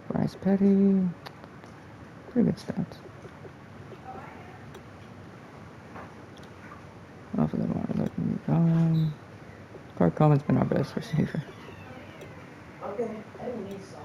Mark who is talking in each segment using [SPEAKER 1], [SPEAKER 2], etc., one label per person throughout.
[SPEAKER 1] Bryce Petty. Pretty good stats. Off of the line, looking to be gone. Clark Coleman's been our best receiver.
[SPEAKER 2] Okay, I didn't need some.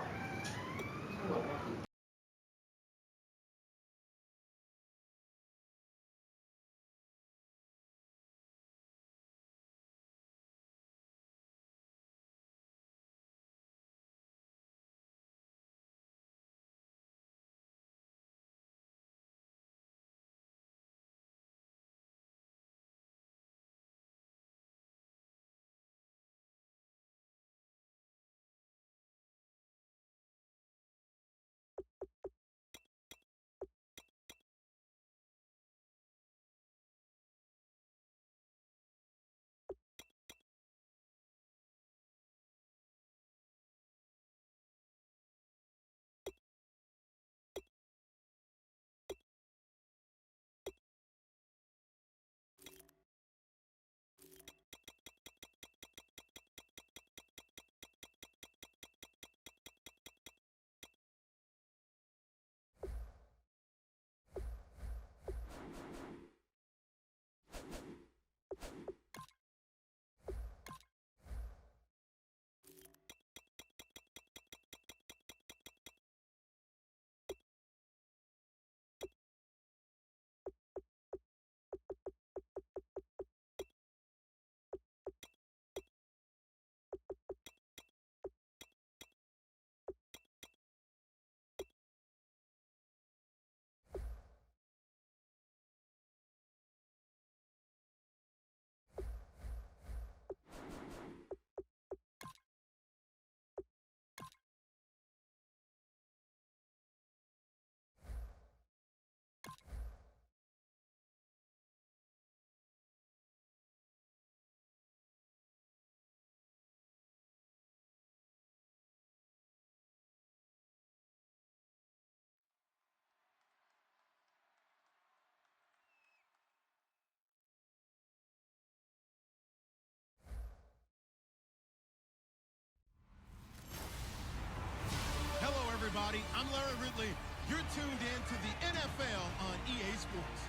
[SPEAKER 3] Everybody, I'm Larry Ridley. You're tuned in to the NFL on EA Sports.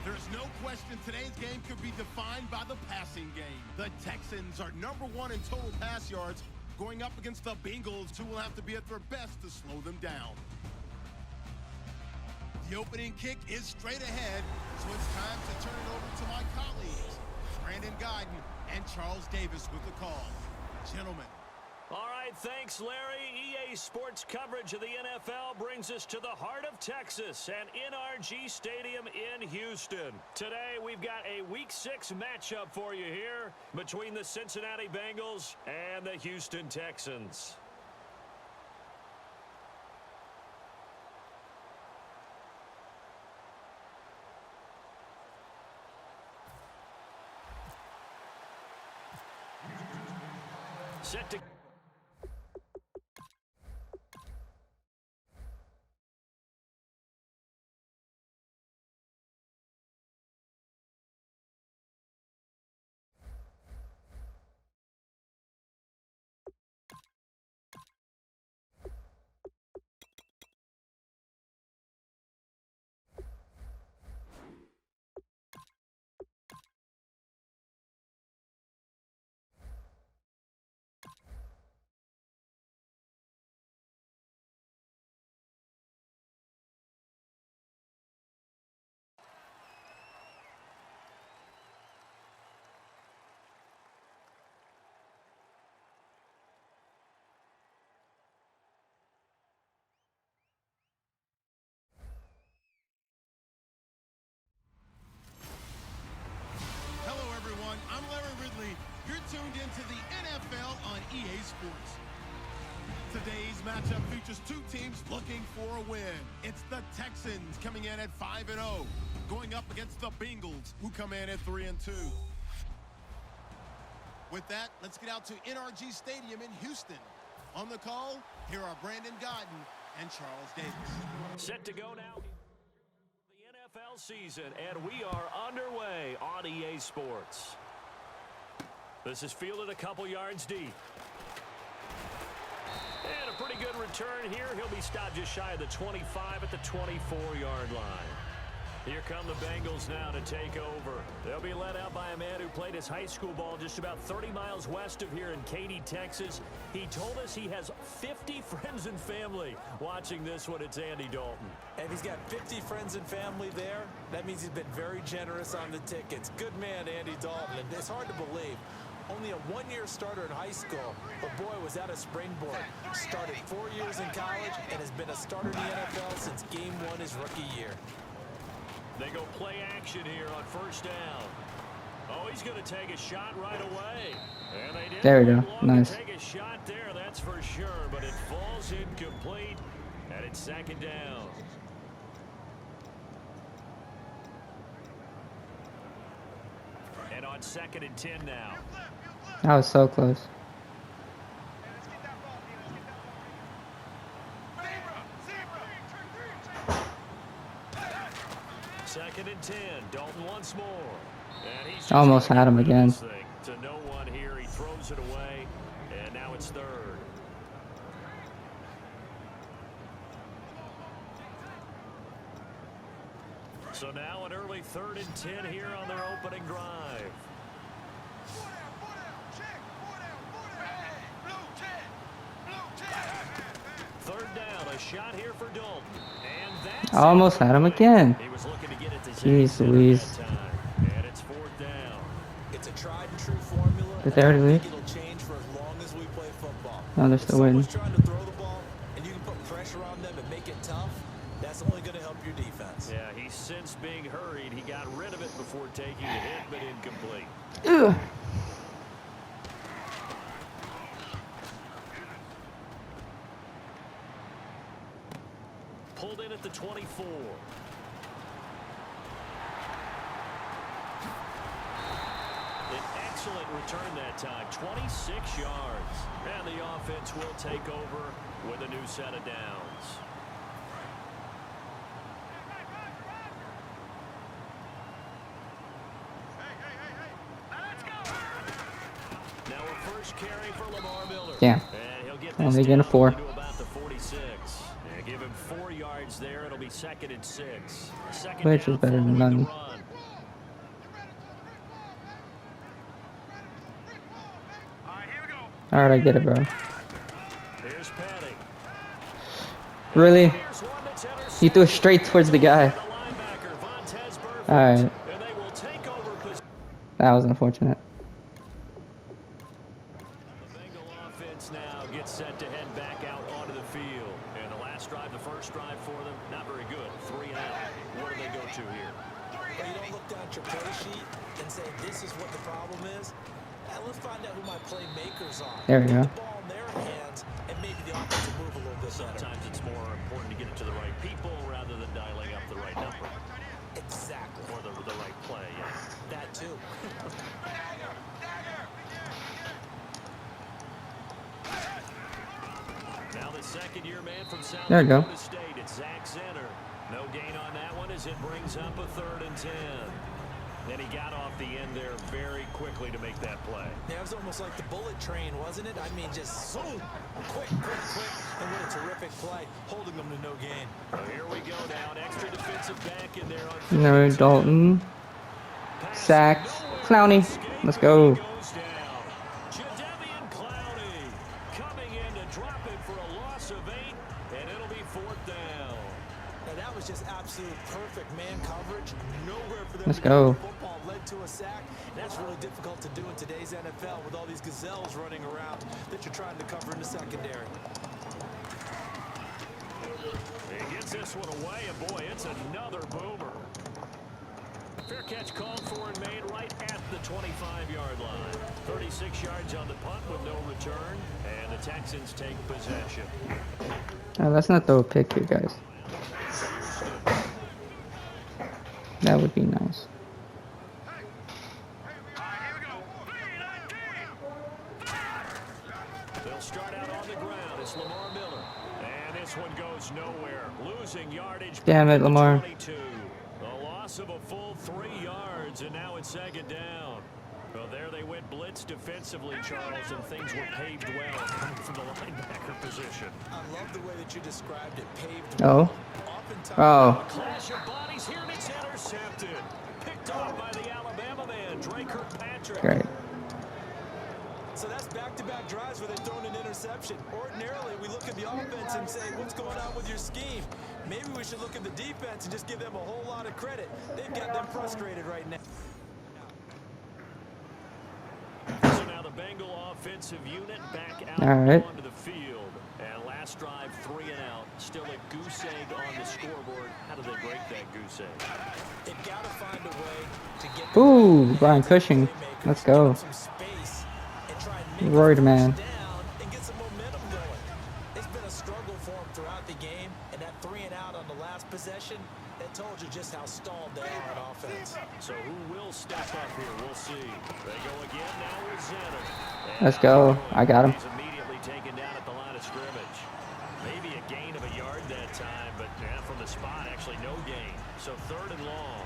[SPEAKER 3] There's no question today's game could be defined by the passing game. The Texans are #1 in total pass yards, going up against the Bengals, who will have to be at their best to slow them down. The opening kick is straight ahead, so it's time to turn it over to my colleagues, Brandon Guyton and Charles Davis with the call. Gentlemen.
[SPEAKER 4] All right, thanks, Larry. EA Sports coverage of the NFL brings us to the heart of Texas and NRG Stadium in Houston. Today, we've got a Week 6 matchup for you here between the Cincinnati Bengals and the Houston Texans. Set to...
[SPEAKER 3] I'm Larry Ridley. You're tuned into the NFL on EA Sports. Today's matchup features two teams looking for a win. It's the Texans coming in at 5-0, going up against the Bengals, who come in at 3-2. With that, let's get out to NRG Stadium in Houston. On the call, here are Brandon Guyton and Charles Davis.
[SPEAKER 4] Set to go now. The NFL season, and we are underway on EA Sports. This is fielded a couple yards deep. And a pretty good return here. He'll be stopped just shy of the 25 at the 24-yard line. Here come the Bengals now to take over. They'll be led out by a man who played his high school ball just about 30 miles west of here in Katy, Texas. He told us he has 50 friends and family watching this one. It's Andy Dalton.
[SPEAKER 5] And he's got 50 friends and family there. That means he's been very generous on the tickets. Good man, Andy Dalton. And it's hard to believe. Only a one-year starter in high school, but boy, was that a springboard. Started 4 years in college and has been a starter in the NFL since game one his rookie year.
[SPEAKER 4] They go play action here on first down. Oh, he's going to take a shot right away. And they didn't
[SPEAKER 1] There we go.
[SPEAKER 4] wait long
[SPEAKER 1] Nice.
[SPEAKER 4] to take a shot there, that's for sure. But it falls incomplete, and it's second down. And on 2nd and 10 now.
[SPEAKER 1] That was so close.
[SPEAKER 4] Second and 10. Dalton once more. And he's just
[SPEAKER 1] Almost
[SPEAKER 4] gonna
[SPEAKER 1] had him
[SPEAKER 4] get rid of
[SPEAKER 1] again.
[SPEAKER 4] this thing. To no one here. He throws it away. And now it's 3rd. So now an early 3rd and 10 here on their opening drive. Third down, a shot here for Dalton. And that's
[SPEAKER 1] I almost had him again.
[SPEAKER 4] He was looking to get it to
[SPEAKER 1] Jeez
[SPEAKER 4] center
[SPEAKER 1] Louise.
[SPEAKER 4] that time. And it's 4th down.
[SPEAKER 5] It's a tried and true formula.
[SPEAKER 1] Did they already
[SPEAKER 5] and I
[SPEAKER 1] leave?
[SPEAKER 5] think it'll change for as long as we play football.
[SPEAKER 1] No, they're
[SPEAKER 5] If
[SPEAKER 1] still waiting.
[SPEAKER 5] someone's trying to throw the ball and you can put pressure on them and make it tough, that's only going to help your defense.
[SPEAKER 4] Yeah, he's since being hurried. He got rid of it before taking the hit, but incomplete.
[SPEAKER 1] Ugh.
[SPEAKER 4] Pulled in at the 24. An excellent return that time, 26 yards. And the offense will take over with a new set of downs. Now a first carry for Lamar Miller.
[SPEAKER 1] Damn.
[SPEAKER 4] And he'll get
[SPEAKER 1] Only
[SPEAKER 4] this
[SPEAKER 1] getting a
[SPEAKER 4] down
[SPEAKER 1] 4.
[SPEAKER 4] to about the 46. And give him 4 yards there. It'll be 2nd and 6. Second
[SPEAKER 1] Which is
[SPEAKER 4] down
[SPEAKER 1] better than
[SPEAKER 4] following the
[SPEAKER 1] none.
[SPEAKER 4] run.
[SPEAKER 1] Alright, I get it, bro.
[SPEAKER 4] Here's Petty.
[SPEAKER 1] Really?
[SPEAKER 4] Here's one that's intercepted.
[SPEAKER 1] He threw it straight towards the guy.
[SPEAKER 4] The linebacker, Vontez Burfict.
[SPEAKER 1] Alright.
[SPEAKER 4] And they will take over possession.
[SPEAKER 1] That was unfortunate.
[SPEAKER 4] The Bengal offense now gets set to head back out onto the field. And the last drive, the first drive for them, not very good. 3 and out. Where do they go to here?
[SPEAKER 5] Well, you don't look down at your play sheet and say, this is what the problem is. Let's find out who my playmakers are.
[SPEAKER 1] There we
[SPEAKER 5] Put
[SPEAKER 1] go.
[SPEAKER 5] the ball in their hands, and maybe the offense will move a little bit better.
[SPEAKER 4] Sometimes it's more important to get it to the right people rather than dialing up the right number.
[SPEAKER 5] Exactly.
[SPEAKER 4] Or the right play, yeah.
[SPEAKER 5] That too.
[SPEAKER 4] Now the second-year man from South
[SPEAKER 1] There we go.
[SPEAKER 4] Dakota State, it's Zach Zenner. No gain on that one as it brings up a 3rd and 10. And he got off the end there very quickly to make that play.
[SPEAKER 5] Yeah, it was almost like the bullet train, wasn't it? I mean, just zoom, quick, and what a terrific play, holding them to no gain.
[SPEAKER 4] Well, here we go now, an extra defensive back in there on
[SPEAKER 1] No, Dalton. Sacks. Clowney. Let's go.
[SPEAKER 4] Goes down. Jadeveon Clowney coming in to drop it for a loss of 8, and it'll be 4th down.
[SPEAKER 5] Now, that was just absolute perfect man coverage. Nowhere for them
[SPEAKER 1] Let's
[SPEAKER 5] to get
[SPEAKER 1] go.
[SPEAKER 5] the football, led to a sack. That's really difficult to do in today's NFL with all these gazelles running around that you're trying to cover in the secondary.
[SPEAKER 4] He gets this one away, and boy, it's another boomer. Fair catch called for and made right at the 25-yard line. 36 yards on the punt with no return, and the Texans take possession.
[SPEAKER 1] Let's not throw a pick here, guys. That would be nice.
[SPEAKER 4] They'll start out on the ground. It's Lamar Miller. And this one goes nowhere. Losing yardage.
[SPEAKER 1] Damn it, Lamar.
[SPEAKER 4] 22. The loss of a full 3 yards, and now it's second down. Well, there they went blitz defensively, Charles, and things were paved well coming from the linebacker position.
[SPEAKER 5] I love the way that you described it, paved
[SPEAKER 1] Oh.
[SPEAKER 5] well.
[SPEAKER 1] Oh.
[SPEAKER 4] Clash of bodies here, and it's intercepted. Picked off by the Alabama man, Dre Kirkpatrick.
[SPEAKER 1] Great.
[SPEAKER 5] So that's back-to-back drives where they've thrown an interception. Ordinarily, we look at the offense and say, what's going on with your scheme? Maybe we should look at the defense and just give them a whole lot of credit. They've got them frustrated right now.
[SPEAKER 4] So now the Bengal offensive unit back out onto the field. And last drive, 3 and out. Still a goose egg on the scoreboard. How do they break that goose egg?
[SPEAKER 5] They've got to find a way to get
[SPEAKER 1] Ooh, Brian Cushing. Let's go. Roared man.
[SPEAKER 5] And get some momentum going. It's been a struggle for him throughout the game, and that 3 and out on the last possession, that told you just how stalled they are on offense.
[SPEAKER 4] So who will step up here? We'll see. They go again now with Zenner.
[SPEAKER 1] Let's go. I got him.
[SPEAKER 4] He's immediately taken down at the line of scrimmage. Maybe a gain of a yard that time, but from the spot, actually no gain. So 3rd and long.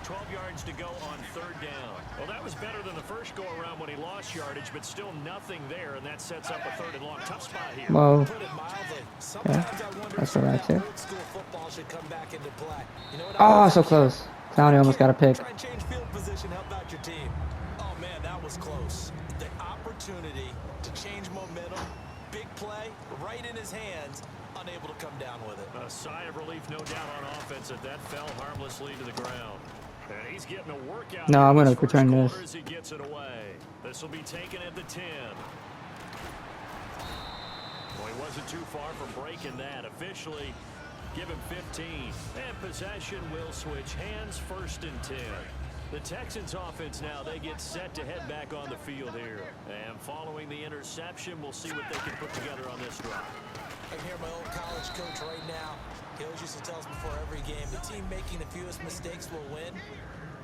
[SPEAKER 4] 12 yards to go on 3rd down. Well, that was better than the first go-around when he lost yardage, but still nothing there, and that sets up a 3rd and long. Tough spot here.
[SPEAKER 1] Whoa.
[SPEAKER 5] Put it mildly.
[SPEAKER 1] Yeah, that's what I said.
[SPEAKER 5] Old school football should come back into play. You know what
[SPEAKER 1] Oh, so close. Clowney almost got a pick.
[SPEAKER 5] Try and change field position, help out your team. Oh, man, that was close. The opportunity to change momentum, big play, right in his hands, unable to come down with it.
[SPEAKER 4] A sigh of relief, no doubt, on offense that fell harmlessly to the ground. And he's getting a workout.
[SPEAKER 1] No, I'm going to return this.
[SPEAKER 4] As he gets it away. This will be taken at the 10. Well, he wasn't too far from breaking that. Officially, give him 15. And possession will switch hands, 1st and 10. The Texans offense now, they get set to head back on the field here. And following the interception, we'll see what they can put together on this drive.
[SPEAKER 5] I can hear my old college coach right now. He always used to tell us before every game, the team making the fewest mistakes will win.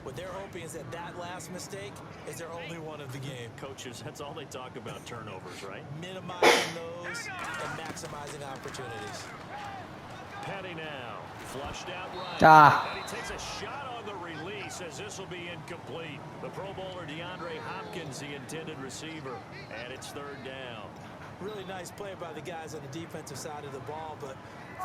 [SPEAKER 5] What they're hoping is that last mistake is their only one of the game.
[SPEAKER 4] Coaches, that's all they talk about, turnovers, right?
[SPEAKER 5] Minimizing those and maximizing opportunities.
[SPEAKER 4] Petty now, flushed out right. And he takes a shot on the release as this will be incomplete. The Pro Bowler DeAndre Hopkins, the intended receiver, and it's 3rd down.
[SPEAKER 5] Really nice play by the guys on the defensive side of the ball, but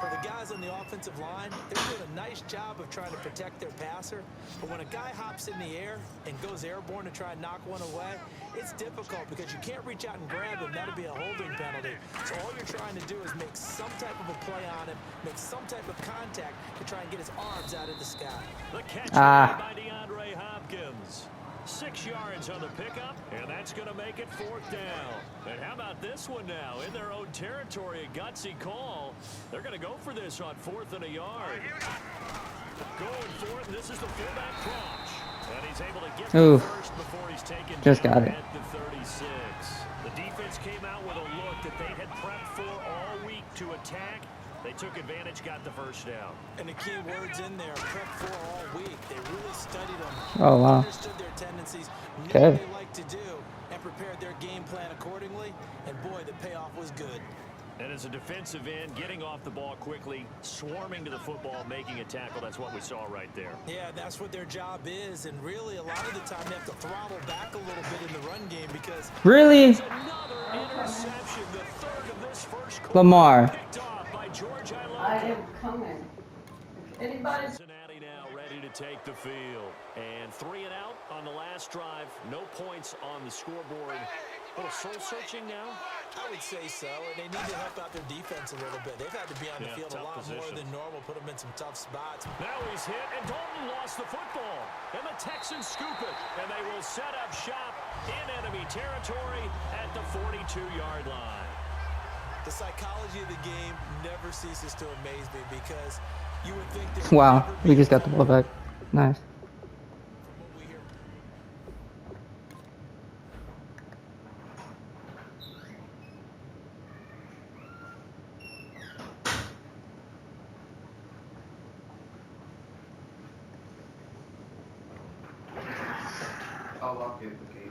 [SPEAKER 5] for the guys on the offensive line, they're doing a nice job of trying to protect their passer. But when a guy hops in the air and goes airborne to try and knock one away, it's difficult because you can't reach out and grab him. That'll be a holding penalty. So all you're trying to do is make some type of a play on him, make some type of contact to try and get his arms out of the sky.
[SPEAKER 4] The catch by DeAndre Hopkins. 6 yards on the pickup, and that's going to make it 4th down. And how about this one now? In their own territory, a gutsy call. They're going to go for this on 4th and a yard. Going for it, this is the fullback crunch. And he's able to get the first before he's taken
[SPEAKER 1] just
[SPEAKER 4] down
[SPEAKER 1] got it.
[SPEAKER 4] at the 36. The defense came out with a look that they had prepped for all week to attack. They took advantage, got the first down.
[SPEAKER 5] And the key words in there, prep for all week. They really studied them.
[SPEAKER 1] Oh, wow.
[SPEAKER 5] Understood their tendencies, knew what they like to do, and prepared their game plan accordingly. And boy, the payoff was good.
[SPEAKER 4] And as a defensive end, getting off the ball quickly, swarming to the football, making a tackle, that's what we saw right there.
[SPEAKER 5] Yeah, that's what their job is. And really, a lot of the time, they have to throttle back a little bit in the run game because...
[SPEAKER 1] Really?
[SPEAKER 4] Another interception, the 3rd of this first quarter.
[SPEAKER 1] Lamar.
[SPEAKER 4] Picked off by George
[SPEAKER 2] I am coming. Anybody?
[SPEAKER 4] Cincinnati now ready to take the field. And 3 and out on the last drive. No points on the scoreboard. A little soul-searching now?
[SPEAKER 5] I would say so, and they need to help out their defense a little bit. They've had to be on the field a lot more than normal, put them in some tough spots.
[SPEAKER 4] Now he's hit, and Dalton lost the football. And the Texans scoop it, and they will set up shop in enemy territory at the 42-yard line.
[SPEAKER 5] The psychology of the game never ceases to amaze me because you would think that...
[SPEAKER 1] Wow, we just got the ball back. Nice.
[SPEAKER 6] I'll lock it, okay.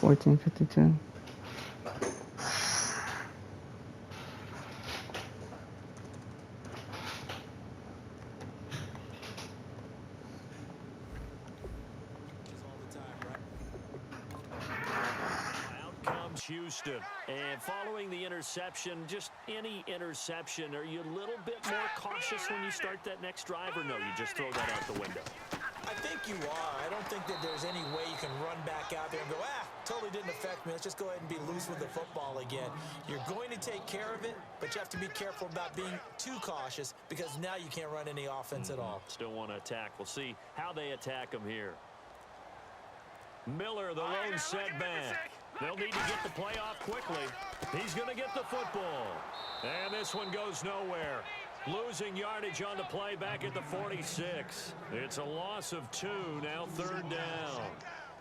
[SPEAKER 1] 14:52.
[SPEAKER 4] It's Houston. And following the interception, just any interception, are you a little bit more cautious when you start that next drive, or no, you just throw that out the window?
[SPEAKER 5] I think you are. I don't think that there's any way you can run back out there and go, totally didn't affect me. Let's just go ahead and be loose with the football again. You're going to take care of it, but you have to be careful about being too cautious because now you can't run any offense at all.
[SPEAKER 4] Still want to attack. We'll see how they attack him here. Miller, the lone setback. They'll need to get the play off quickly. He's going to get the football. And this one goes nowhere. Losing yardage on the play back at the 46. It's a loss of 2, now 3rd down.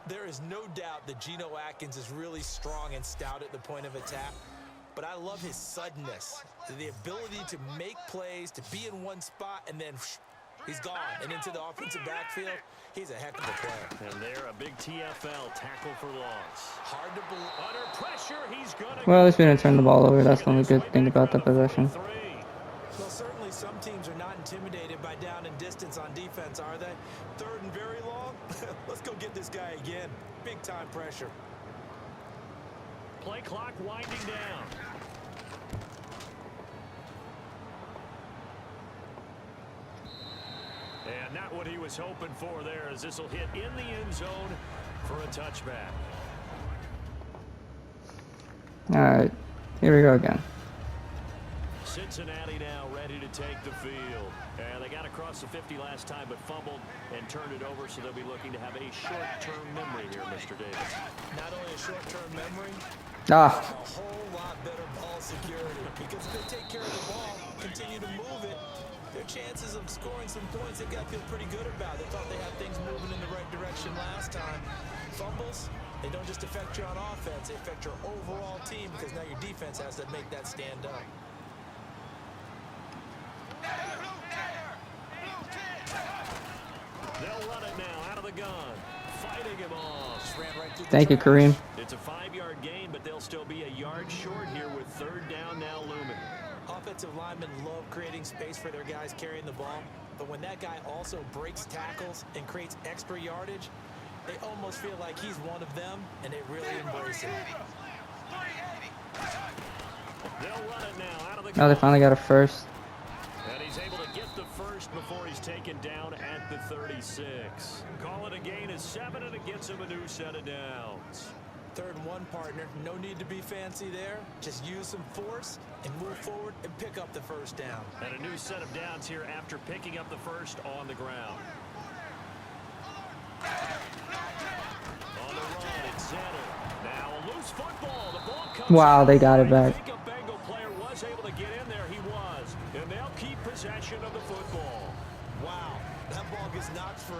[SPEAKER 5] There is no doubt that Geno Atkins is really strong and stout at the point of attack, but I love his suddenness, the ability to make plays, to be in one spot, and then he's gone and into the offensive backfield. He's a heck of a player.
[SPEAKER 4] And there, a big TFL tackle for loss.
[SPEAKER 5] Hard to believe.
[SPEAKER 4] Under pressure, he's going to...
[SPEAKER 1] Well, at least we didn't turn the ball over. That's the only good thing about the possession.
[SPEAKER 5] Well, certainly some teams are not intimidated by down and distance on defense, are they? 3rd and very long? Let's go get this guy again. Big time pressure.
[SPEAKER 4] Play clock winding down. And not what he was hoping for there, as this will hit in the end zone for a touchback.
[SPEAKER 1] All right, here we go again.
[SPEAKER 4] Cincinnati now ready to take the field. And they got across the 50 last time, but fumbled and turned it over, so they'll be looking to have a short-term memory here, Mr. Davis.
[SPEAKER 5] Not only a short-term memory,
[SPEAKER 1] Ah.
[SPEAKER 5] a whole lot better ball security. Because if they take care of the ball, continue to move it, their chances of scoring some points, they've got to feel pretty good about. They thought they had things moving in the right direction last time. Fumbles, they don't just affect you on offense, they affect your overall team because now your defense has to make that stand up.
[SPEAKER 4] They'll run it now out of the gun. Fighting him off.
[SPEAKER 1] Thank you, Kareem.
[SPEAKER 4] It's a 5-yard gain, but they'll still be a yard short here with 3rd down now looming.
[SPEAKER 5] Offensive linemen love creating space for their guys carrying the ball, but when that guy also breaks tackles and creates extra yardage, they almost feel like he's one of them, and they really embrace it.
[SPEAKER 4] They'll run it now out of the
[SPEAKER 1] Oh, they finally got a first.
[SPEAKER 4] And he's able to get the first before he's taken down at the 36. Call it a gain of 7, and it gets him a new set of downs.
[SPEAKER 5] 3rd and 1, partner. No need to be fancy there. Just use some force and move forward and pick up the 1st down.
[SPEAKER 4] And a new set of downs here after picking up the first on the ground. On the run, it's Zenner. Now a loose football. The ball comes
[SPEAKER 1] Wow, they got it back.
[SPEAKER 4] I think a Bengal player was able to get in there. He was. And they'll keep possession of the football.
[SPEAKER 5] Wow, that ball gets knocked free,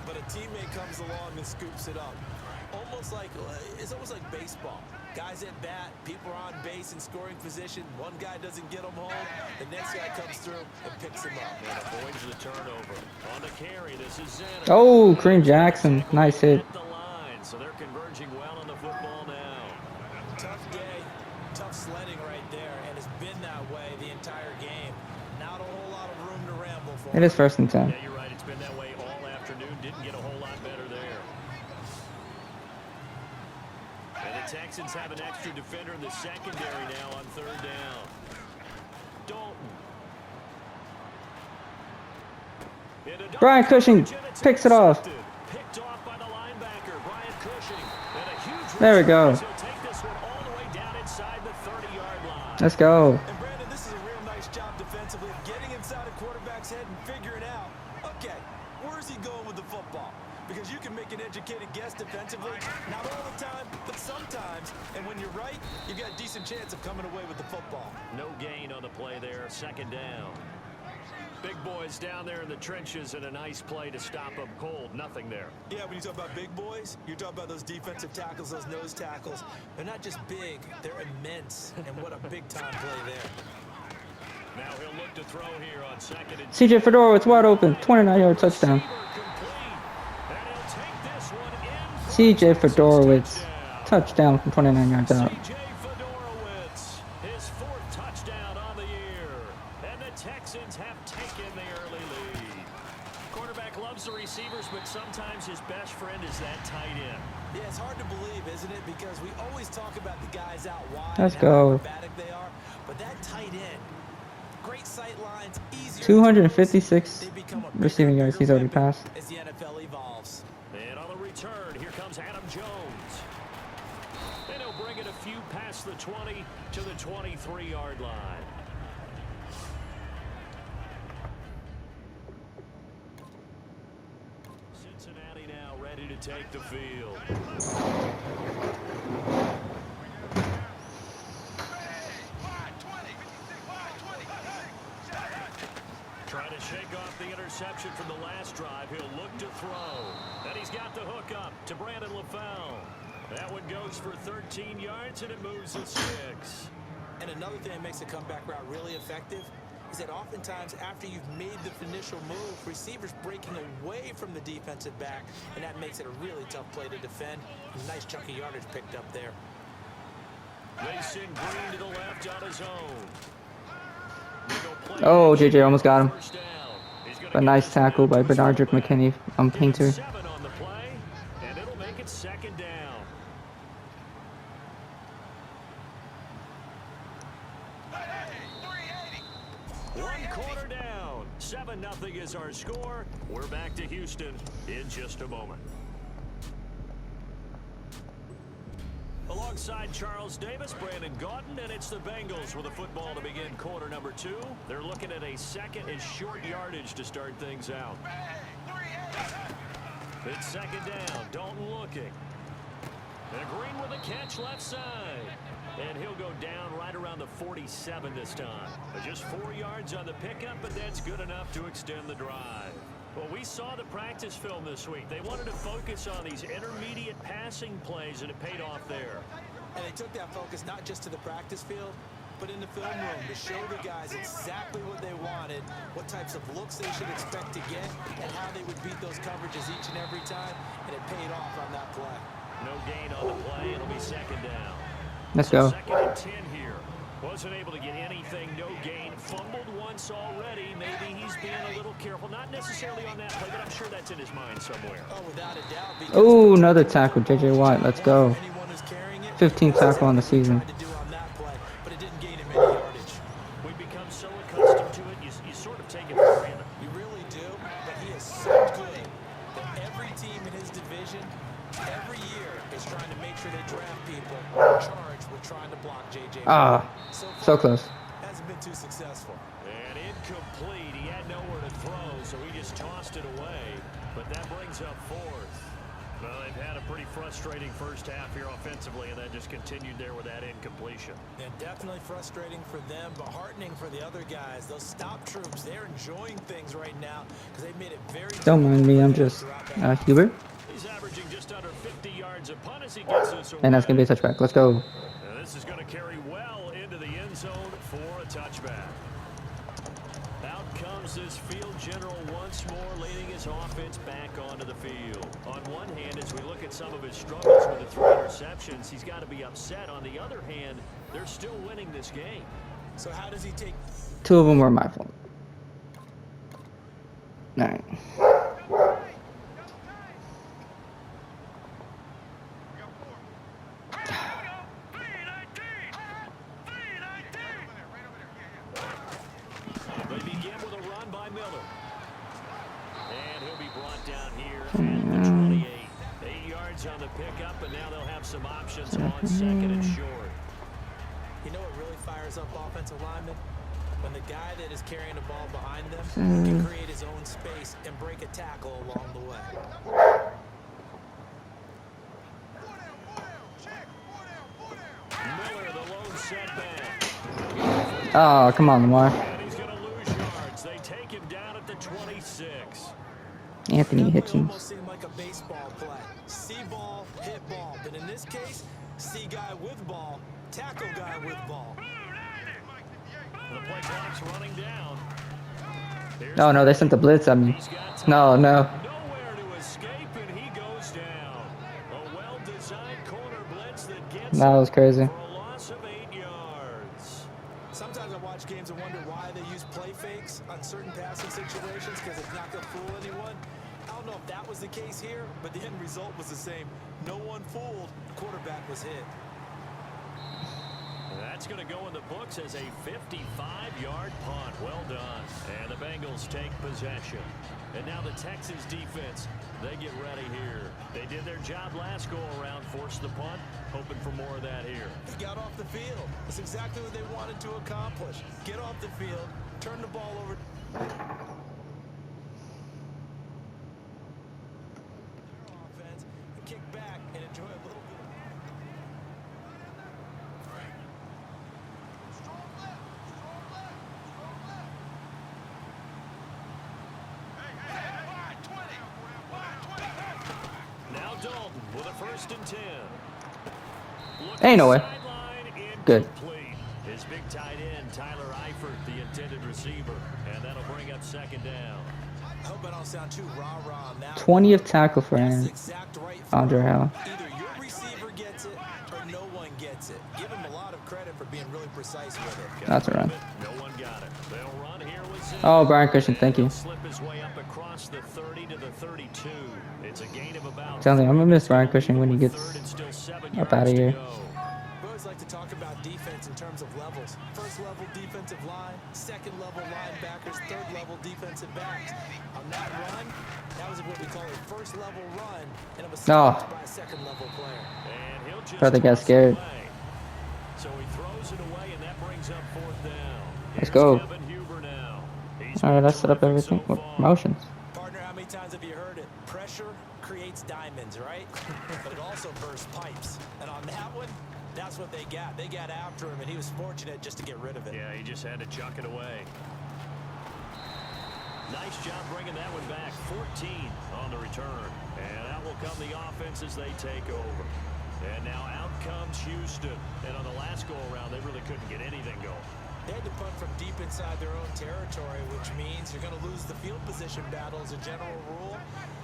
[SPEAKER 5] but a teammate comes along and scoops it up. It's almost like baseball. Guys at bat, people are on base in scoring position. One guy doesn't get them home. The next guy comes through and picks him up.
[SPEAKER 4] And avoids the turnover. On the carry, this is Zenner.
[SPEAKER 1] Oh, Kareem Jackson. Nice hit.
[SPEAKER 4] At the line, so they're converging well on the football now.
[SPEAKER 5] Tough day, tough sledding right there, and it's been that way the entire game. Not a whole lot of room to ramble for.
[SPEAKER 1] It is 1st and 10.
[SPEAKER 4] Yeah, you're right. It's been that way all afternoon. Didn't get a whole lot better there. And the Texans have an extra defender in the secondary now on 3rd down. Dalton.
[SPEAKER 1] Brian Cushing picks it off.
[SPEAKER 4] Picked off by the linebacker, Brian Cushing. And a huge
[SPEAKER 1] There we go.
[SPEAKER 4] He'll take this one all the way down inside the 30-yard line.
[SPEAKER 1] Let's go.
[SPEAKER 5] And Brandon, this is a real nice job defensively of getting inside a quarterback's head and figuring out, okay, where's he going with the football? Because you can make an educated guess defensively, not all the time, but sometimes. And when you're right, you've got a decent chance of coming away with the football.
[SPEAKER 4] No gain on the play there, 2nd down. Big boys down there in the trenches, and a nice play to stop them cold. Nothing there.
[SPEAKER 5] Yeah, when you talk about big boys, you're talking about those defensive tackles, those nose tackles. They're not just big, they're immense. And what a big-time play there.
[SPEAKER 4] Now he'll look to throw here on 2nd and
[SPEAKER 1] CJ Fedora, it's wide open. 29-yard touchdown. CJ Fedorowicz, touchdown from 29 yards out.
[SPEAKER 4] CJ Fedorowicz, his 4th touchdown on the year. And the Texans have taken the early lead. Quarterback loves the receivers, but sometimes his best friend is that tight end.
[SPEAKER 5] Yeah, it's hard to believe, isn't it? Because we always talk about the guys out wide
[SPEAKER 1] Let's
[SPEAKER 5] and how
[SPEAKER 1] go.
[SPEAKER 5] acrobatic they are. But that tight end, great sight lines, easier
[SPEAKER 1] 256
[SPEAKER 5] they become a
[SPEAKER 1] receiving yards. He's already
[SPEAKER 5] weapon
[SPEAKER 1] passed.
[SPEAKER 5] as the NFL evolves.
[SPEAKER 4] And on the return, here comes Adam Jones. And he'll bring it a few past the 20 to the 23-yard line. Cincinnati now ready to take the field. Trying to shake off the interception from the last drive. He'll look to throw. And he's got the hook up to Brandon LaFell. That one goes for 13 yards, and it moves at 6.
[SPEAKER 5] And another thing that makes a comeback route really effective is that oftentimes after you've made the initial move, receivers breaking away from the defensive back, and that makes it a really tough play to defend. A nice chunk of yardage picked up there.
[SPEAKER 4] They send Green to the left on his own.
[SPEAKER 1] Oh, JJ almost got him. A nice tackle by Bernardrick McKinney on Painter.
[SPEAKER 4] 7 on the play, and it'll make it 2nd down. One quarter down. 7-0 is our score. We're back to Houston in just a moment. Alongside Charles Davis, Brandon Gaudin, and it's the Bengals with a football to begin quarter number 2. They're looking at a second and short yardage to start things out. It's 2nd down. Dalton looking. And Green with a catch left side. And he'll go down right around the 47 this time. Just 4 yards on the pickup, but that's good enough to extend the drive. Well, we saw the practice film this week. They wanted to focus on these intermediate passing plays, and it paid off there.
[SPEAKER 5] And they took that focus not just to the practice field, but in the film room to show the guys exactly what they wanted, what types of looks they should expect to get, and how they would beat those coverages each and every time, and it paid off on that play.
[SPEAKER 4] No gain on the play. It'll be 2nd down.
[SPEAKER 1] Let's go.
[SPEAKER 4] 2nd and 10 here. Wasn't able to get anything, no gain. Fumbled once already. Maybe he's being a little careful. Not necessarily on that play, but I'm sure that's in his mind somewhere.
[SPEAKER 5] Oh, without a doubt.
[SPEAKER 1] Oh, another tackle, JJ Watt. Let's go. 15th tackle on the season.
[SPEAKER 5] But it didn't gain him any yardage.
[SPEAKER 4] We become so accustomed to it, you sort of take it for granted.
[SPEAKER 5] You really do, but he is so good that every team in his division, every year, is trying to make sure they draft people charged with trying to block J.J.
[SPEAKER 1] Ah, so close.
[SPEAKER 5] Hasn't been too successful.
[SPEAKER 4] And incomplete. He had nowhere to throw, so he just tossed it away. But that brings up 4th. Well, they've had a pretty frustrating first half here offensively, and that just continued there with that incompletion.
[SPEAKER 5] And definitely frustrating for them, but heartening for the other guys. Those stop troops, they're enjoying things right now because they've made it very...
[SPEAKER 1] Don't mind me, I'm just Hubert.
[SPEAKER 4] He's averaging just under 50 yards a punt as he gets this away.
[SPEAKER 1] And that's going to be a touchback. Let's go.
[SPEAKER 4] And this is going to carry well into the end zone for a touchback. Out comes this field general once more, leading his offense back onto the field. On one hand, as we look at some of his struggles with the 3 interceptions, he's got to be upset. On the other hand, they're still winning this game.
[SPEAKER 5] So how does he take...
[SPEAKER 1] 2 of them were my fault. All right.
[SPEAKER 4] They begin with a run by Miller. And he'll be brought down here at the 28. 8 yards on the pickup, but now they'll have some options on 2nd and short.
[SPEAKER 5] You know what really fires up offensive linemen? When the guy that is carrying the ball behind them can create his own space and break a tackle along the way.
[SPEAKER 4] Miller, the lone setback.
[SPEAKER 1] Oh, come on, Lamar.
[SPEAKER 4] And he's going to lose yards. They take him down at the 26.
[SPEAKER 1] Anthony
[SPEAKER 5] That
[SPEAKER 1] Hitchens.
[SPEAKER 5] almost seemed like a baseball play. See ball, hit ball. But in this case, see guy with ball, tackle guy with ball.
[SPEAKER 4] The play clock's running down.
[SPEAKER 1] No, no, they sent the blitz at me.
[SPEAKER 4] He's got time.
[SPEAKER 1] No, no.
[SPEAKER 4] Nowhere to escape, and he goes down. A well-designed corner blitz that gets
[SPEAKER 1] That was crazy.
[SPEAKER 4] for a loss of 8 yards.
[SPEAKER 5] Sometimes I watch games and wonder why they use play fakes on certain passing situations because it's not going to fool anyone. I don't know if that was the case here, but the end result was the same. No one fooled. Quarterback was hit.
[SPEAKER 4] That's going to go in the books as a 55-yard punt. Well done. And the Bengals take possession. And now the Texans defense, they get ready here. They did their job last go-around, forced the punt, hoping for more of that here.
[SPEAKER 5] He got off the field. That's exactly what they wanted to accomplish. Get off the field, turn the ball over. Offense, and kick back and enjoy a little bit.
[SPEAKER 4] Now Dalton with a 1st and 10.
[SPEAKER 1] Ain't no way. Good.
[SPEAKER 4] His big tight end, Tyler Eifert, the intended receiver. And that'll bring up 2nd down.
[SPEAKER 5] I hope I don't sound too rah-rah on that.
[SPEAKER 1] 20th tackle for
[SPEAKER 5] That's
[SPEAKER 1] him.
[SPEAKER 5] the exact right
[SPEAKER 1] Andre
[SPEAKER 5] throw.
[SPEAKER 1] Howell.
[SPEAKER 5] Either your receiver gets it or no one gets it. Give him a lot of credit for being really precise with it.
[SPEAKER 1] That's a run.
[SPEAKER 4] No one got it. They'll run here with Zim.
[SPEAKER 1] Oh, Brian Christian, thank you.
[SPEAKER 4] He'll slip his way up across the 30 to the 32. It's a gain of about
[SPEAKER 1] Tell me, I'm gonna miss Brian Christian when he gets
[SPEAKER 4] 3rd and still 7
[SPEAKER 1] up out of
[SPEAKER 4] yards to
[SPEAKER 1] here.
[SPEAKER 4] go.
[SPEAKER 5] We always like to talk about defense in terms of levels. 1st level defensive line, 2nd level linebackers, 3rd level defensive backs. On that run, that was what we call a 1st level run, and it was stopped by a 2nd level player.
[SPEAKER 4] And he'll just
[SPEAKER 1] Brother got
[SPEAKER 4] toss it
[SPEAKER 1] scared.
[SPEAKER 4] away. So he throws it away, and that brings up 4th down.
[SPEAKER 1] Let's
[SPEAKER 4] Here's
[SPEAKER 1] go.
[SPEAKER 4] Kevin Huber now. He's
[SPEAKER 1] All right,
[SPEAKER 4] been
[SPEAKER 1] let's set up
[SPEAKER 4] terrific
[SPEAKER 1] everything.
[SPEAKER 4] so
[SPEAKER 1] With
[SPEAKER 4] far.
[SPEAKER 1] motions.
[SPEAKER 5] Partner, how many times have you heard it? Pressure creates diamonds, right? But it also bursts pipes. And on that one, that's what they got. They got after him, and he was fortunate just to get rid of it.
[SPEAKER 4] Yeah, he just had to chuck it away. Nice job bringing that one back. 14 on the return. And out will come the offense as they take over. And now out comes Houston. And on the last go-around, they really couldn't get anything going.
[SPEAKER 5] They had to punt from deep inside their own territory, which means you're going to lose the field position battle as a general rule.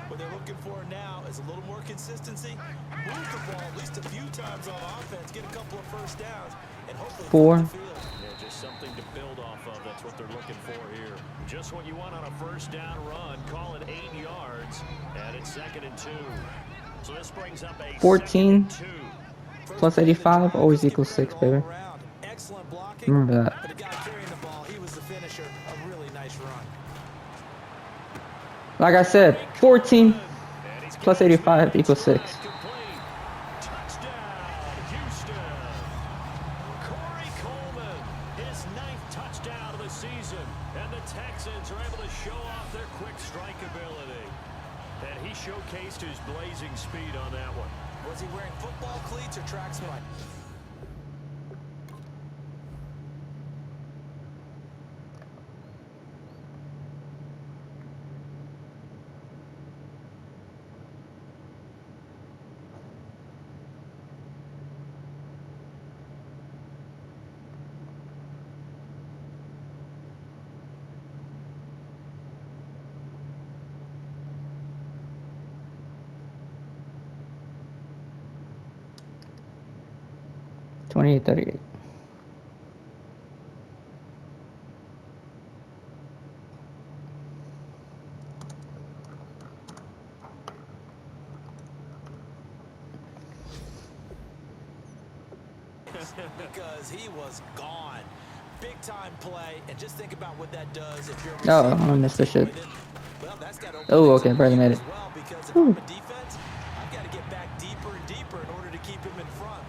[SPEAKER 5] What they're looking for now is a little more consistency, move the ball at least a few times on offense, get a couple of 1st downs, and hopefully
[SPEAKER 1] 4.
[SPEAKER 5] flip the field.
[SPEAKER 4] Yeah, just something to build off of. That's what they're looking for here. Just what you want on a 1st down run. Call it 8 yards, and it's 2nd and 2. So this brings up a
[SPEAKER 1] 14
[SPEAKER 4] 2nd and 2.
[SPEAKER 1] plus 85 always equals 6, baby.
[SPEAKER 5] Excellent blocking.
[SPEAKER 1] Remember that.
[SPEAKER 5] But the guy carrying the ball, he was the finisher. A really nice run.
[SPEAKER 1] Like I said, 14 plus 85 equals 6.
[SPEAKER 4] Touchdown, Houston. Corey Coleman, his 9th touchdown of the season. And the Texans are able to show off their quick strike ability. And he showcased his blazing speed on that one.
[SPEAKER 5] Was he wearing football cleats or track spikes?
[SPEAKER 1] Twenty-eight, 38.
[SPEAKER 5] Because he was gone. Big time play, and just think about what that does if you're.
[SPEAKER 1] Oh, I missed this shit.
[SPEAKER 5] Well, that's got to
[SPEAKER 1] Oh, okay, barely made it.
[SPEAKER 5] as well, because if I'm a defense, I've got to get back deeper and deeper in order to keep him in front.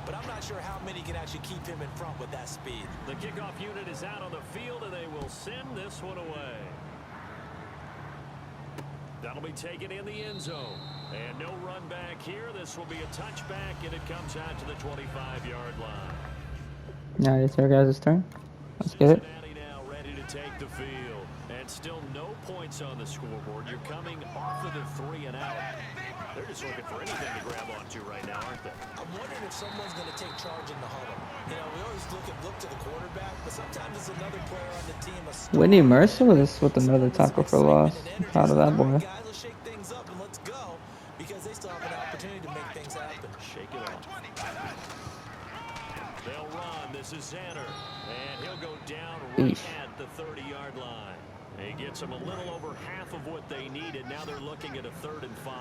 [SPEAKER 5] But I'm not sure how many can actually keep him in front with that speed.
[SPEAKER 4] The kickoff unit is out on the field, and they will send this one away. That'll be taken in the end zone. And no run back here. This will be a touchback, and it comes out to the 25-yard line.
[SPEAKER 1] Now it's our guys' turn. Let's get it.
[SPEAKER 4] Cincinnati now ready to take the field. And still no points on the scoreboard. You're coming off of the 3 and out. They're just looking for anything to grab onto right now, aren't they?
[SPEAKER 5] I'm wondering if someone's going to take charge in the huddle. You know, we always look to the quarterback, but sometimes it's another player on the team.
[SPEAKER 1] Whitney Mercer with another tackle for loss. I'm proud of that boy.
[SPEAKER 5] Guys, let's shake things up and let's go, because they still have an opportunity to make things happen.
[SPEAKER 4] Shake it off. They'll run. This is Xander. And he'll go down right
[SPEAKER 1] Eesh.
[SPEAKER 4] at the 30-yard line. He Gets them a little over half of what they needed. Now they're looking at a 3rd and 5.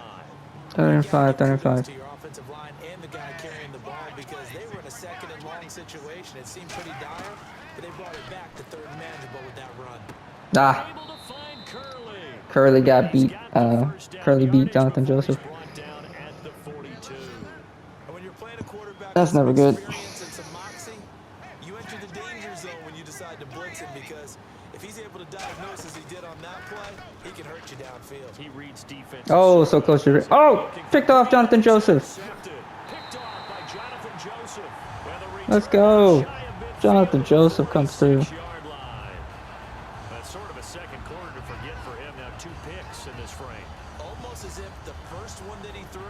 [SPEAKER 1] 3rd and 5, 3rd and 5.
[SPEAKER 5] To your offensive line and the guy carrying the ball because they were in a 2nd and long situation. It seemed pretty dire, but they brought it back to 3rd and manageable with that run.
[SPEAKER 1] Ah.
[SPEAKER 4] Able to find Curley.
[SPEAKER 1] Curley got beat. Curley beat Jonathan Joseph.
[SPEAKER 4] Brought down at the 42.
[SPEAKER 5] And when you're playing a quarterback
[SPEAKER 1] That's
[SPEAKER 5] with some
[SPEAKER 1] never good.
[SPEAKER 5] experience and some moxie, you enter the danger zone when you decide to blitz him because if he's able to diagnose as he did on that play, he can hurt you downfield.
[SPEAKER 4] He reads defense.
[SPEAKER 1] Oh, so close to it. Oh, picked off Jonathan Joseph.
[SPEAKER 4] Picked off by Jonathan Joseph.
[SPEAKER 1] Let's go. Jonathan Joseph comes through.
[SPEAKER 4] That's sort of a second quarter to forget for him. Now 2 picks in this frame.
[SPEAKER 5] Almost as if the first one that he threw,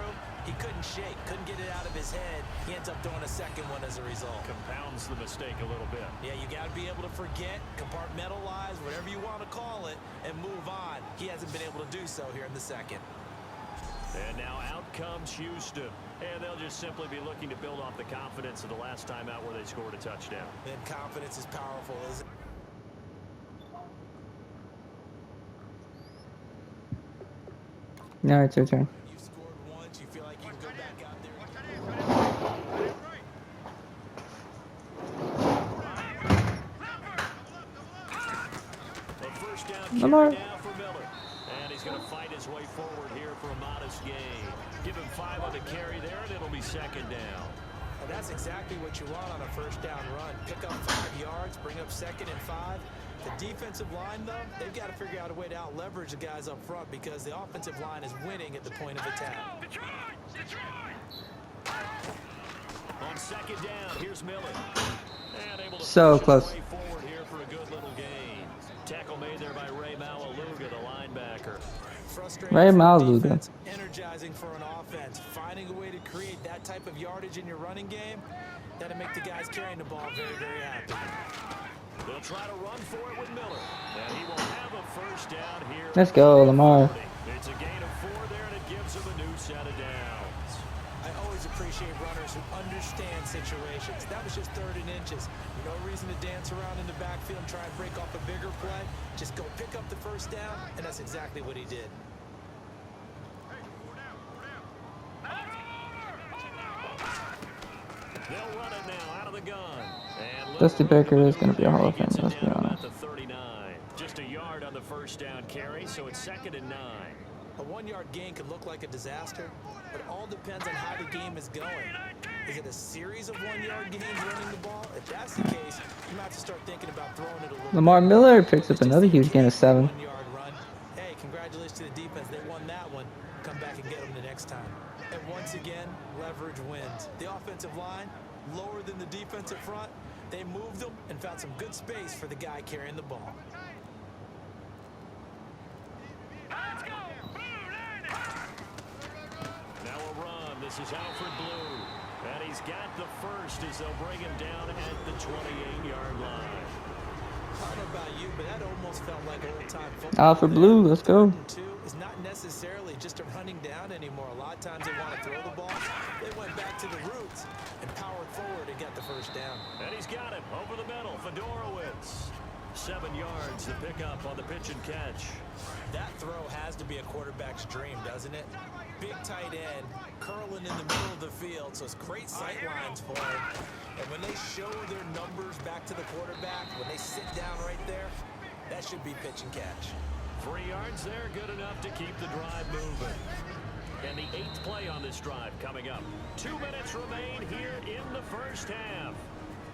[SPEAKER 5] he couldn't shake, couldn't get it out of his head. He ends up throwing a second one as a result.
[SPEAKER 4] Compounds the mistake a little bit.
[SPEAKER 5] Yeah, you got to be able to forget, compartmentalize, whatever you want to call it, and move on. He hasn't been able to do so here in the second.
[SPEAKER 4] And now out comes Houston. And they'll just simply be looking to build off the confidence of the last time out where they scored a touchdown.
[SPEAKER 5] And confidence is powerful, isn't
[SPEAKER 1] it? Now it's your turn.
[SPEAKER 5] You scored once, you feel like you can go back out there.
[SPEAKER 4] The first down
[SPEAKER 1] Lamar.
[SPEAKER 4] carry now for Miller. And he's going to fight his way forward here for a modest gain. Give him 5 on the carry there, and it'll be 2nd down.
[SPEAKER 5] And that's exactly what you want on a first down run. Pick up 5 yards, bring up 2nd and 5. The defensive line, though, they've got to figure out a way to out-leverage the guys up front because the offensive line is winning at the point of attack.
[SPEAKER 4] On 2nd down, here's Miller. And able to
[SPEAKER 1] So
[SPEAKER 4] push his
[SPEAKER 1] close.
[SPEAKER 4] way forward here for a good little gain. Tackle made there by Ray Malaluga, the linebacker.
[SPEAKER 5] Frustrating
[SPEAKER 1] Ray
[SPEAKER 5] for the
[SPEAKER 1] Malaluga.
[SPEAKER 5] defense, energizing for an offense. Finding a way to create that type of yardage in your running game, that'll make the guys carrying the ball very, very happy.
[SPEAKER 4] They'll try to run for it with Miller. And he will have a first down here.
[SPEAKER 1] Let's go, Lamar.
[SPEAKER 4] It's a gain of 4 there, and it gives him a new set of downs.
[SPEAKER 5] I always appreciate runners who understand situations. That was just 3rd and inches. No reason to dance around in the backfield and try and break off a bigger play. Just go pick up the first down, and that's exactly what he did.
[SPEAKER 4] They'll run it now out of the gun. And
[SPEAKER 1] Dusty Baker is going to be a Hall of Famer,
[SPEAKER 4] gets it
[SPEAKER 1] let's be
[SPEAKER 4] down about
[SPEAKER 1] honest.
[SPEAKER 4] the 39. Just a yard on the first down carry, so it's 2nd and 9.
[SPEAKER 5] A 1-yard gain could look like a disaster, but all depends on how the game is going. Is it a series of 1-yard gains running the ball? If that's the case, you might have to start thinking about throwing it a little.
[SPEAKER 1] Lamar Miller picks up another huge gain of 7.
[SPEAKER 5] 1-yard run. Hey, congratulations to the defense. They won that one. Come back and get them the next time. And once again, leverage wins. The offensive line, lower than the defensive front. They moved them and found some good space for the guy carrying the ball.
[SPEAKER 4] Now a run. This is Alfred Blue. And he's got the first as they'll bring him down at the 28-yard line.
[SPEAKER 5] I don't know about you, but that almost felt like old-time football.
[SPEAKER 1] Alfred Blue, let's go.
[SPEAKER 5] 2 is not necessarily just a running down anymore. A lot of times they want to throw the ball. They went back to the roots and powered forward and got the first down.
[SPEAKER 4] And he's got it over the middle. Fedorowicz. 7 yards to pick up on the pitch and catch.
[SPEAKER 5] That throw has to be a quarterback's dream, doesn't it? Big tight end, curling in the middle of the field, so it's great sight lines for him. And when they show their numbers back to the quarterback, when they sit down right there, that should be pitch and catch.
[SPEAKER 4] 3 yards there, good enough to keep the drive moving. And the 8th play on this drive coming up. 2 minutes remain here in the first half.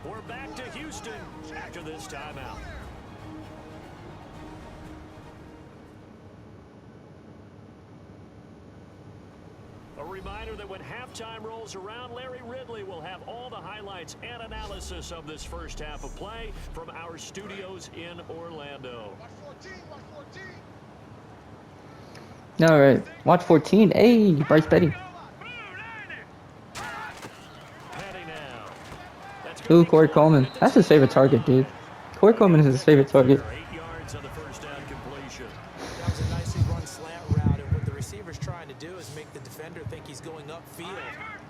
[SPEAKER 4] We're back to Houston after this timeout. A reminder that when halftime rolls around, Larry Ridley will have all the highlights and analysis of this first half of play from our studios in Orlando.
[SPEAKER 1] All right, watch 14. Hey, Bryce Petty.
[SPEAKER 4] Petty now.
[SPEAKER 1] Ooh, Corey Coleman. That's his favorite target, dude. Corey Coleman is his favorite target.
[SPEAKER 4] 8 yards on the first down completion.
[SPEAKER 5] That was a nicely run slant route, and what the receiver's trying to do is make the defender think he's going upfield.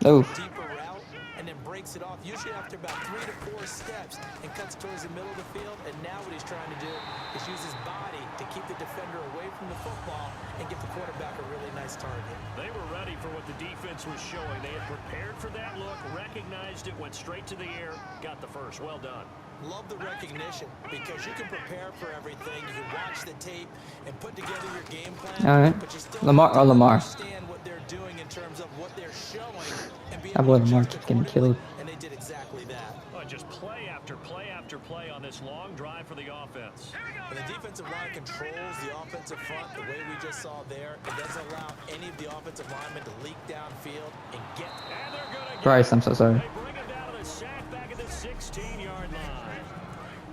[SPEAKER 1] Oh,
[SPEAKER 5] Deeper route, and then breaks it off, usually after about 3 to 4 steps, and cuts towards the middle of the field. And now what he's trying to do is use his body to keep the defender away from the football and give the quarterback a really nice target.
[SPEAKER 4] They were ready for what the defense was showing. They had prepared for that look, recognized it, went straight to the air, got the first. Well done.
[SPEAKER 5] Love the recognition because you can prepare for everything. You can watch the tape and put together your game plan.
[SPEAKER 1] All right.
[SPEAKER 5] But you still
[SPEAKER 1] Lamar
[SPEAKER 5] have to
[SPEAKER 1] or Lamar.
[SPEAKER 5] understand what they're doing in terms of what they're showing and be
[SPEAKER 1] That
[SPEAKER 5] able
[SPEAKER 1] boy
[SPEAKER 5] to
[SPEAKER 1] Lamar
[SPEAKER 5] adjust
[SPEAKER 1] keeps getting
[SPEAKER 5] accordingly,
[SPEAKER 1] killed.
[SPEAKER 5] and they did exactly that.
[SPEAKER 4] Oh, just play after play after play on this long drive for the offense.
[SPEAKER 5] And the defensive line controls the offensive front the way we just saw there. It doesn't allow any of the offensive linemen to leak downfield and get.
[SPEAKER 4] And they're gonna get
[SPEAKER 1] Bryce, I'm so sorry.
[SPEAKER 4] They bring him down to the sack back at the 16-yard line.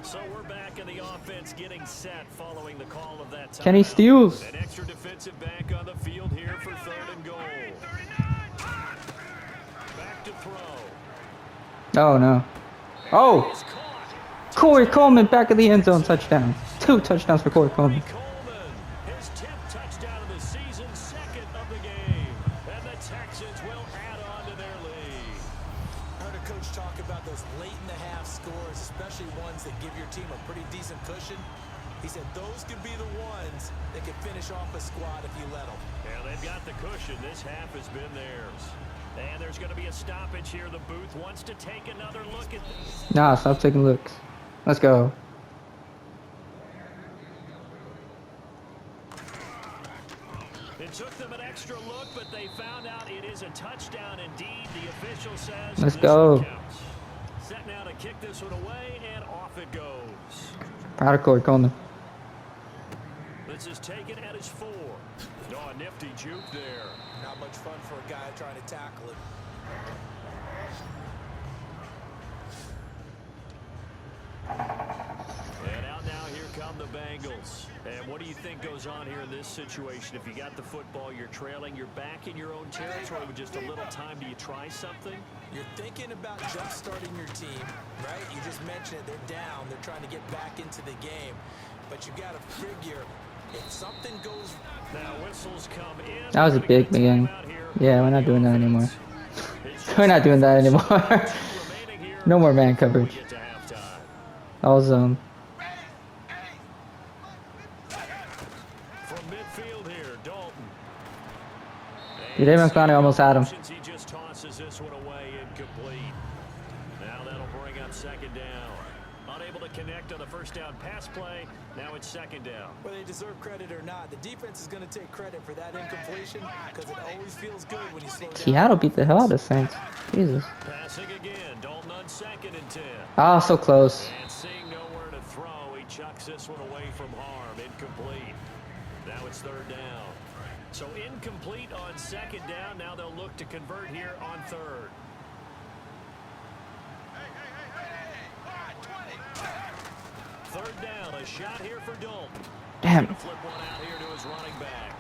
[SPEAKER 4] So we're back in the offense getting set following the call of that time.
[SPEAKER 1] Kenny Steals.
[SPEAKER 4] An extra defensive back on the field here for 3rd and goal. Back to throw.
[SPEAKER 1] Oh, no. Oh!
[SPEAKER 4] He's caught.
[SPEAKER 1] Corey Coleman back of the end zone touchdown. 2 touchdowns for Corey Coleman.
[SPEAKER 4] Coleman, his 10th touchdown of the season, 2nd of the game. And the Texans will add on to their lead.
[SPEAKER 5] I heard a coach talk about those late-in-the-half scores, especially ones that give your team a pretty decent cushion. He said those could be the ones that can finish off a squad if you let them.
[SPEAKER 4] Yeah, they've got the cushion. This half has been theirs. And there's going to be a stoppage here. The booth wants to take another look at this.
[SPEAKER 1] Nah, stop taking looks. Let's go.
[SPEAKER 4] It took them an extra look, but they found out it is a touchdown indeed. The official says
[SPEAKER 1] Let's
[SPEAKER 4] this
[SPEAKER 1] go.
[SPEAKER 4] one counts. Set now to kick this one away, and off it goes.
[SPEAKER 1] Proud of Corey Coleman.
[SPEAKER 4] This is taken at his 4. Oh, a nifty juke there.
[SPEAKER 5] Not much fun for a guy trying to tackle it.
[SPEAKER 4] And out now, here come the Bengals. And what do you think goes on here in this situation? If you got the football, you're trailing, you're back in your own territory with just a little time. Do you try something?
[SPEAKER 5] You're thinking about jump-starting your team, right? You just mentioned it. They're down. They're trying to get back into the game. But you got to figure if something goes.
[SPEAKER 4] Now whistles come in.
[SPEAKER 1] That was a big game. Yeah, we're not doing that anymore. We're not doing that anymore. No more man coverage. That was
[SPEAKER 4] From midfield here, Dalton.
[SPEAKER 1] Dude, Damon Clowney almost had him.
[SPEAKER 4] He just tosses this one away, incomplete. Now that'll bring up 2nd down. Unable to connect on the 1st down pass play. Now it's 2nd down.
[SPEAKER 5] Whether they deserve credit or not, the defense is going to take credit for that incompletion because it always feels good when you slow down.
[SPEAKER 1] Seattle beat the hell out of the Saints. Jesus.
[SPEAKER 4] Passing again, Dalton on 2nd and 10.
[SPEAKER 1] Ah, so close.
[SPEAKER 4] And seeing nowhere to throw, he chucks this one away from harm. Incomplete. Now it's 3rd down. So incomplete on 2nd down. Now they'll look to convert here on 3rd. Third down, a shot here for Dalton.
[SPEAKER 1] Damn.
[SPEAKER 4] Flip one out here to his running back.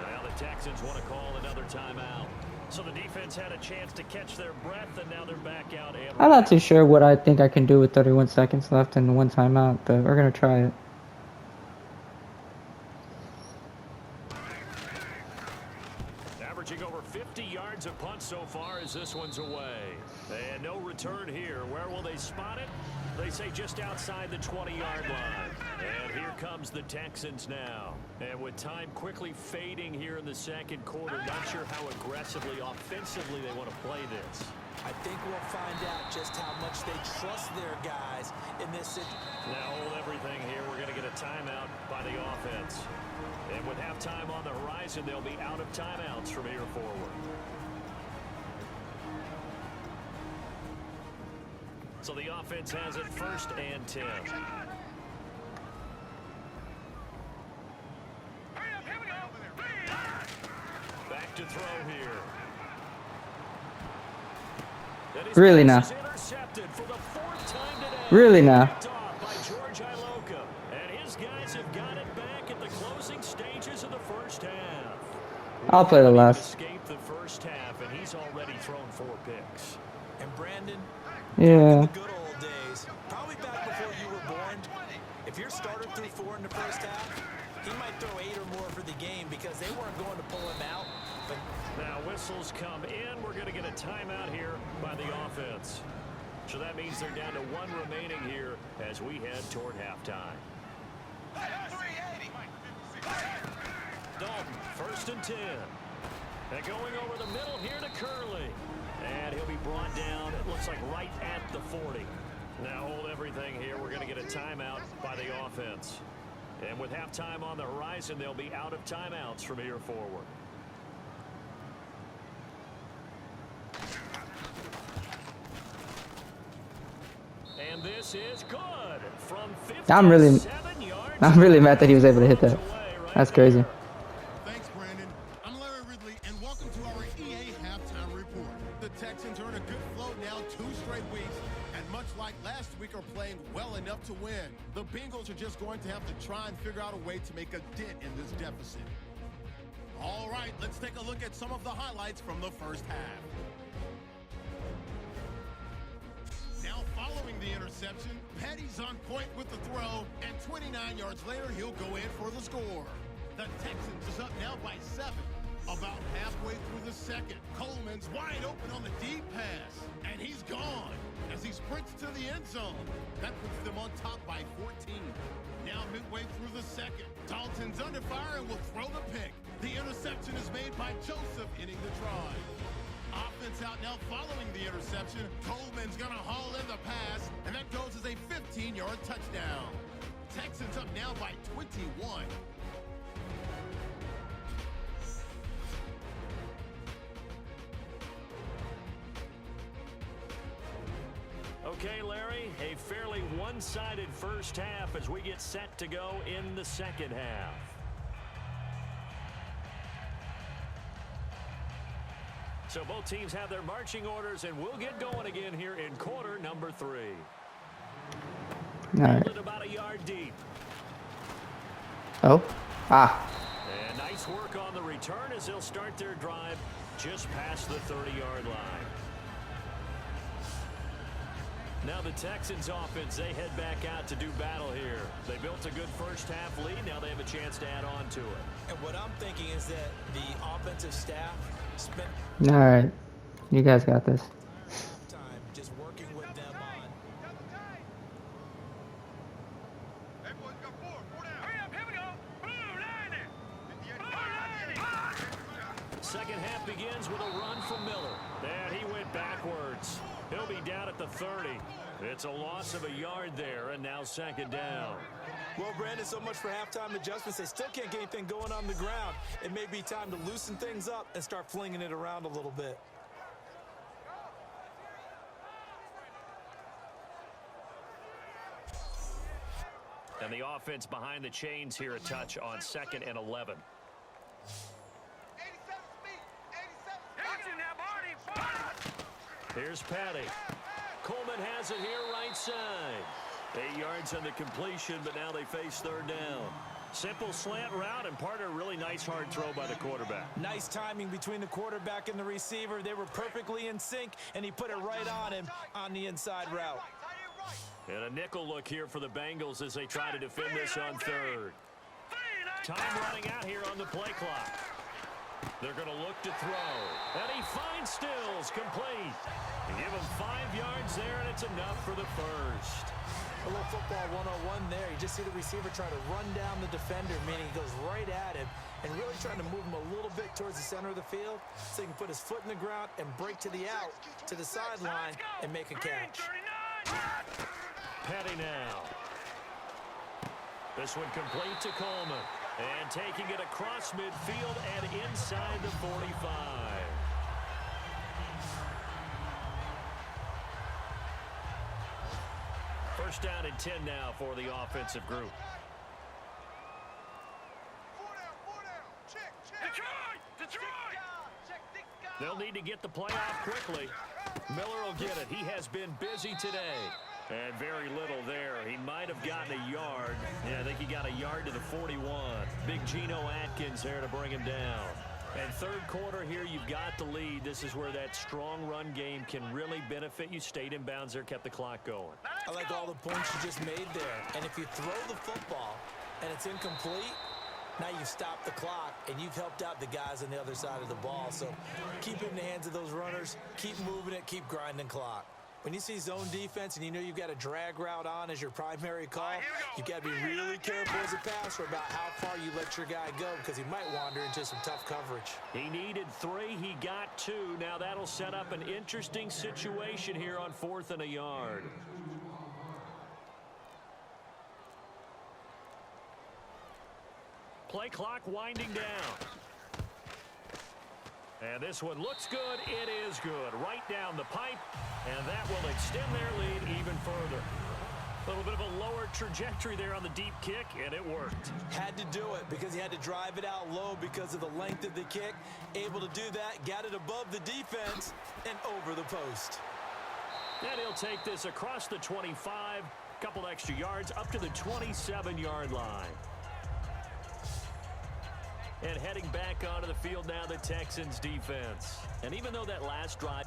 [SPEAKER 4] Now the Texans want to call another timeout. So the defense had a chance to catch their breath, and now they're back out. And
[SPEAKER 1] I'm not too sure what I think I can do with 31 seconds left and 1 timeout, but we're going to try it.
[SPEAKER 4] Averaging over 50 yards a punt so far as this one's away. And no return here. Where will they spot it? They say just outside the 20-yard line. And here comes the Texans now. And with time quickly fading here in the 2nd quarter, not sure how aggressively, offensively they want to play this.
[SPEAKER 5] I think we'll find out just how much they trust their guys in this situation.
[SPEAKER 4] Now hold everything here. We're going to get a timeout by the offense. And with halftime on the horizon, they'll be out of timeouts from here forward. So the offense has it 1st and 10. Back to throw here.
[SPEAKER 1] Really now. Really now.
[SPEAKER 4] By George Iloka. And his guys have got it back at the closing stages of the 1st half.
[SPEAKER 1] I'll play the last.
[SPEAKER 4] Escaped the 1st half, and he's already thrown 4 picks.
[SPEAKER 5] And Brandon,
[SPEAKER 1] Yeah.
[SPEAKER 5] the good old days, probably back before you were born. If your starter threw 4 in the 1st half, he might throw 8 or more for the game because they weren't going to pull him out. nothing.
[SPEAKER 4] Now whistles come in. We're going to get a timeout here by the offense. So that means they're down to 1 remaining here as we head toward halftime. Dalton, 1st and 10. And going over the middle here to Curley. And he'll be brought down, it looks like right at the 40. Now hold everything here. We're going to get a timeout by the offense. And with halftime on the horizon, they'll be out of timeouts from here forward. And this is good from 57 yards.
[SPEAKER 1] I'm really mad that he was able to hit that. That's crazy.
[SPEAKER 3] Thanks, Brandon. I'm Larry Ridley, and welcome to our EA Halftime Report. The Texans are in a good flow now 2 straight weeks, and much like last week are playing well enough to win. The Bengals are just going to have to try and figure out a way to make a dent in this deficit. All right, let's take a look at some of the highlights from the first half. Now following the interception, Petty's on point with the throw, and 29 yards later, he'll go in for the score. The Texans is up now by 7. About halfway through the second, Coleman's wide open on the deep pass, and he's gone as he sprints to the end zone. That puts them on top by 14. Now midway through the second, Dalton's under fire and will throw the pick. The interception is made by Joseph, ending the drive. Offense out now following the interception. Coleman's going to haul in the pass, and that goes as a 15-yard touchdown. Texans up now by 21.
[SPEAKER 4] Okay, Larry, a fairly one-sided first half as we get set to go in the second half. So both teams have their marching orders, and we'll get going again here in quarter number 3.
[SPEAKER 1] All right.
[SPEAKER 4] About a yard deep.
[SPEAKER 1] Oh.
[SPEAKER 4] And nice work on the return as they'll start their drive just past the 30-yard line. Now the Texans offense, they head back out to do battle here. They built a good first half lead. Now they have a chance to add on to it.
[SPEAKER 5] And what I'm thinking is that the offensive staff spent
[SPEAKER 1] All right. You guys got this.
[SPEAKER 5] time just working with them on.
[SPEAKER 4] Second half begins with a run from Miller. And he went backwards. He'll be down at the 30. It's a loss of a yard there, and now second down.
[SPEAKER 5] Well, Brandon, so much for halftime adjustments. They still can't get anything going on the ground. It may be time to loosen things up and start flinging it around a little bit.
[SPEAKER 4] And the offense behind the chains here a touch on 2nd and 11. Here's Patty. Coleman has it here right side. 8 yards on the completion, but now they face 3rd down. Simple slant route, and part of a really nice hard throw by the quarterback.
[SPEAKER 5] Nice timing between the quarterback and the receiver. They were perfectly in sync, and he put it right on him on the inside route.
[SPEAKER 4] And a nickel look here for the Bengals as they try to defend this on 3rd. Time running out here on the play clock. They're going to look to throw. And he finds Stills complete. They give him 5 yards there, and it's enough for the first.
[SPEAKER 5] A little football 101 there. You just see the receiver try to run down the defender, meaning he goes right at him and really trying to move him a little bit towards the center of the field so he can put his foot in the ground and break to the out, to the sideline, and make a catch.
[SPEAKER 4] Petty now. This one complete to Coleman. And taking it across midfield and inside the 45. First down and 10 now for the offensive group. They'll need to get the play off quickly. Miller will get it. He has been busy today. And very little there. He might have gotten a yard. Yeah, I think he got a yard to the 41. Big Geno Atkins there to bring him down. And 3rd quarter here, you've got the lead. This is where that strong run game can really benefit you. Stayed in bounds there, kept the clock going.
[SPEAKER 5] I like all the points you just made there. And if you throw the football and it's incomplete, Now you've stopped the clock, and you've helped out the guys on the other side of the ball. So keep it in the hands of those runners. Keep moving it. Keep grinding clock. When you see zone defense and you know you've got a drag route on as your primary call, you've got to be really careful as a passer about how far you let your guy go because he might wander into some tough coverage.
[SPEAKER 4] He needed 3. He got 2. Now that'll set up an interesting situation here on 4th and a yard. Play clock winding down. And this one looks good. It is good. Right down the pipe. And that will extend their lead even further. A little bit of a lower trajectory there on the deep kick, and it worked.
[SPEAKER 5] Had to do it because he had to drive it out low because of the length of the kick. Able to do that, got it above the defense, and over the post.
[SPEAKER 4] And he'll take this across the 25, couple extra yards, up to the 27-yard line. And heading back onto the field now, the Texans defense. And even though that last drive